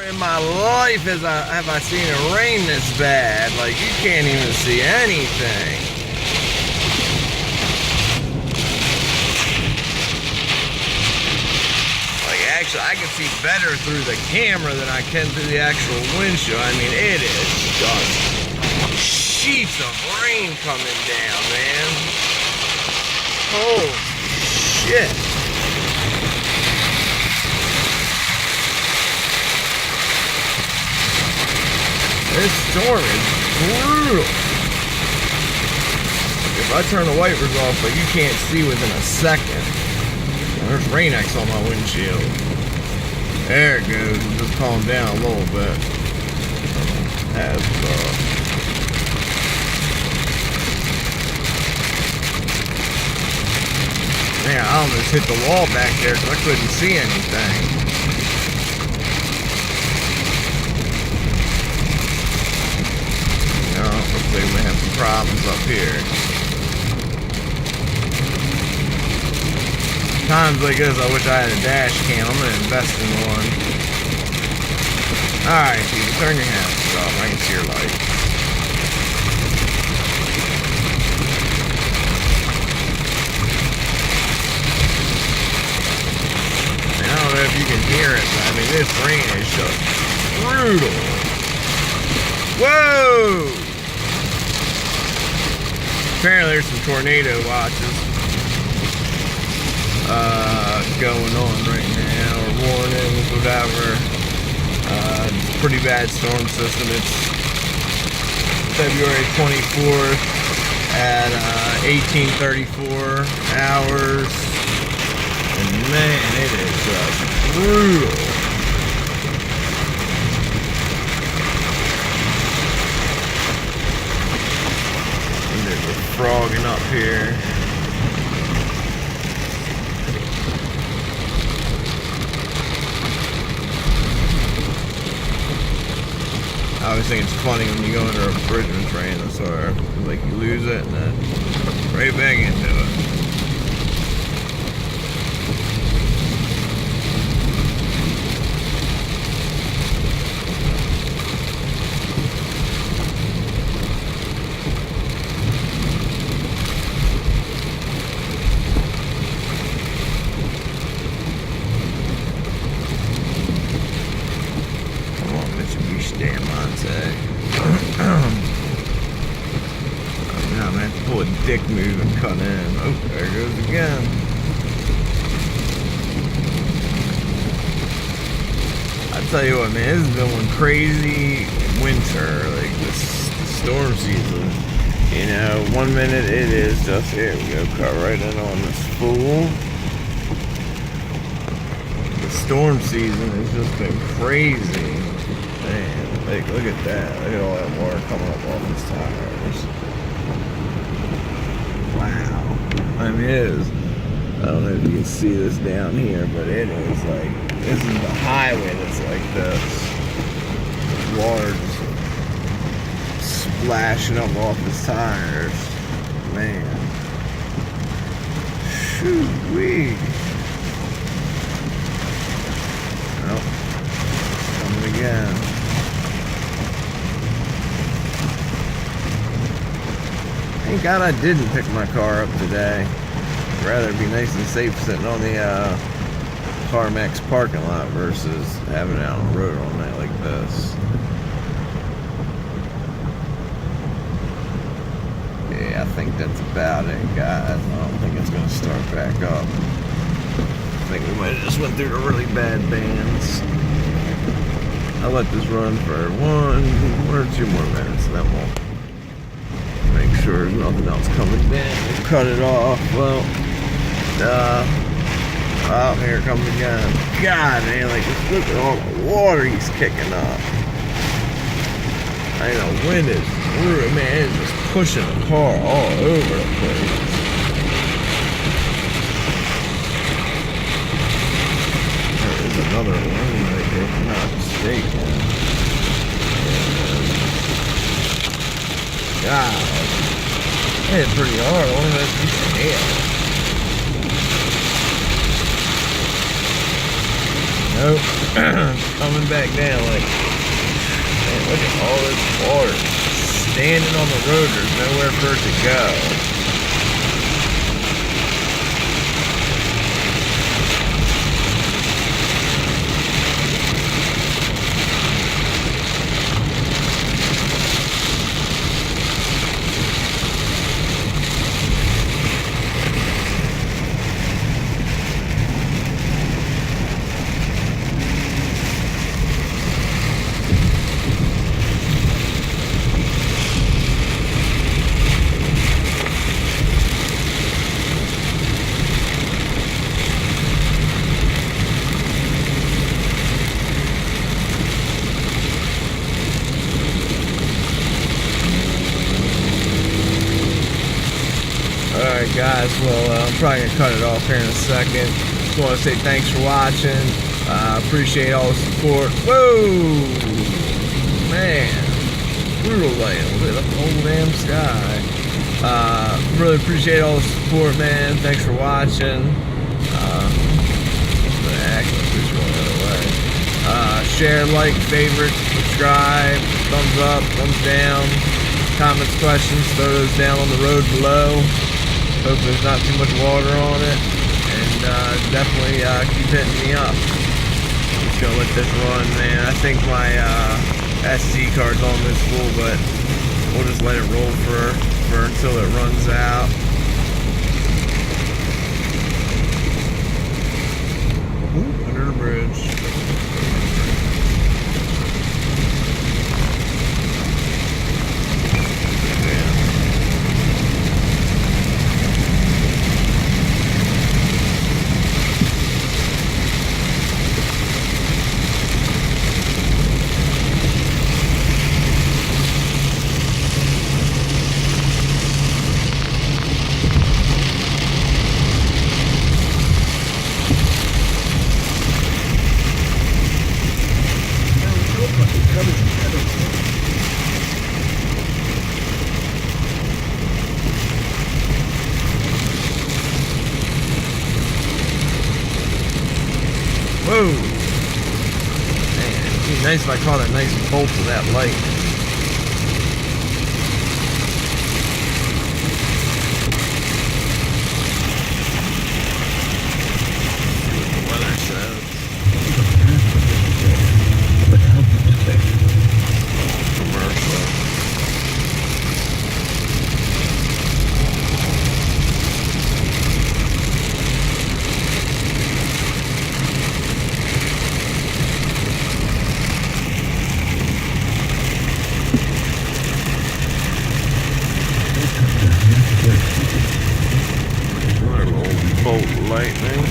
In my life have I seen it rain this bad. Like, you can't even see anything. Like, actually, I can see better through the camera than I can through the actual windshield. I mean, it is just sheets of rain coming down, man. Holy shit. This storm is brutal. If I turn the wipers off, but you can't see within a second. There's Rain-X on my windshield. There it goes. It just calmed down a little bit. That's man, I almost hit the wall back there because I couldn't see anything. Looks like we have some problems up here. Times like this, I wish I had a dash cam. I'm gonna invest in one. Alright, people, turn your hands off. I can see your light. I don't know if you can hear it, but I mean, this rain is just brutal. Whoa! Apparently there's some tornado watches going on right now, or warnings, whatever. Pretty bad storm system. It's February 24th at 18:34 hours. And man, it is just brutal. Frogging up here. I always think it's funny when you go under a bridge and train, that's where like you lose it and then right back into it. Damn Monte. I'm gonna have to pull a dick move and cut in. Oh, there it goes again. I tell you what, man, this has been one crazy winter, like this storm season. You know, 1 minute it is just, here we go, cut right in on this fool. The storm season has just been crazy. Man, like, look at that. Look at all that water coming up off his tires. Wow. I mean, it is. I don't know if you can see this down here, but it is like, this is the highway that's like this. Water just splashing up off his tires. Man. Shoo-wee. Oh. Coming again. Thank God I didn't pick my car up today. I'd rather be nice and safe sitting on the CarMax parking lot versus having it out on the road all night like this. Yeah, I think that's about it, guys. I don't think it's going to start back up. I think we might have just went through the really bad bands. I'll let this run for one or two more minutes, and then we'll make sure there's nothing else coming down. We'll cut it off. Well, oh, here it comes again. God, man, like, just look at all the water he's kicking up. I know, wind is brutal, man. It's just pushing the car all over the place. There's another one right there, if I'm not mistaken. God, it hit pretty hard. I wonder if that's a hail. Nope. Coming back down like, man, look at all this water. Standing on the road, there's nowhere for it to go. Alright guys, well I'm probably going to cut it off here in a second. Just want to say thanks for watching. Appreciate all the support. Whoa! Man. Brutal light. Lit up the whole damn sky. Really appreciate all the support, man. Thanks for watching. What the heck? Just going the other way. Share, like, favorite, subscribe, thumbs up, thumbs down. Comments, questions, throw those down on the road below. Hope there's not too much water on it, and definitely keep hitting me up. Just gonna let this run, man. I think my SD card's almost full, but we'll just let it roll for until it runs out. Ooh, under the bridge. Whoa! Man, it'd be nice if I caught a nice bolt of that light. See what the weather says. Commercial. Bolt lightning.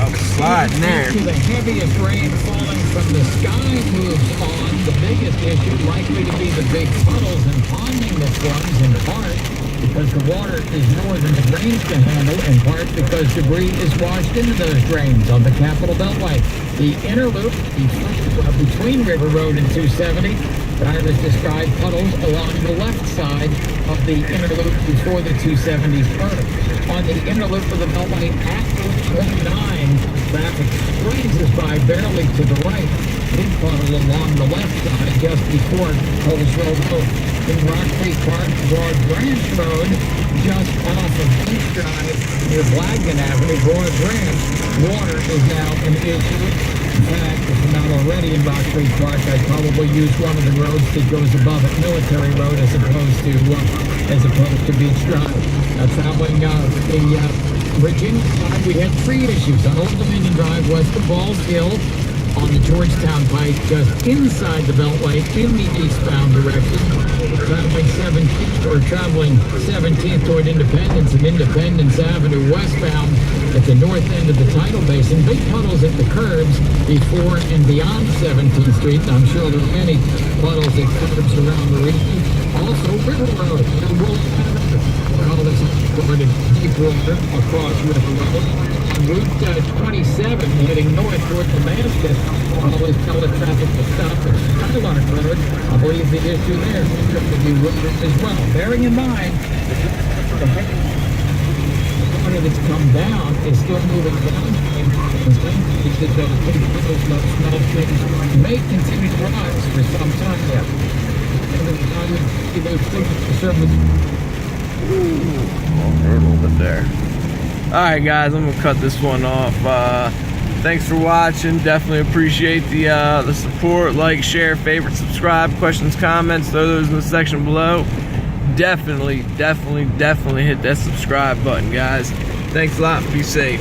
I'm sliding there. The heaviest rain falling from the sky moves on. The biggest issue likely to be the big puddles and ponding that forms, in part because the water is more than the drains can handle, in part because debris is washed into those drains on the Capitol Beltway. The inner loop between River Road and 270, drivers describe puddles along the left side of the inner loop before the 270's curve. On the inner loop of the Beltway at Loop 29, traffic squeezes by barely to the right. Big puddle along the left side just before Colesville Road. In Rock Creek Park, Broad Branch Road, just off of Beach Drive near Blagden Avenue, Broad Branch, water is now an issue. In fact, if I'm not already in Rock Creek Park, I'd probably use one of the roads that goes above it, Military Road, as opposed to Beach Drive. Traveling the Virginia side, we had 3 issues on Old Dominion Drive west of Balls Hill. on the Georgetown Pike, just inside the Beltway in the eastbound direction. Traveling 17th toward Independence and Independence Avenue westbound at the north end of the tidal basin. Big puddles at the curbs before and beyond 17th Street. I'm sure there are many puddles at curbs around the region. Also, River Road. All this is deep water across River Road. Route 27 heading north toward Damascus. Always tell the traffic to stop at Skylark Road. I believe the issue there could be route as well. Bearing in mind, the water that's come down is still moving down. Small things may continue to rise for some time yet. A little bit there. Alright guys, I'm gonna cut this one off. Thanks for watching. Definitely appreciate the support. Like, share, favorite, subscribe, questions, comments, throw those in the section below. Definitely hit that subscribe button, guys. Thanks a lot. Be safe.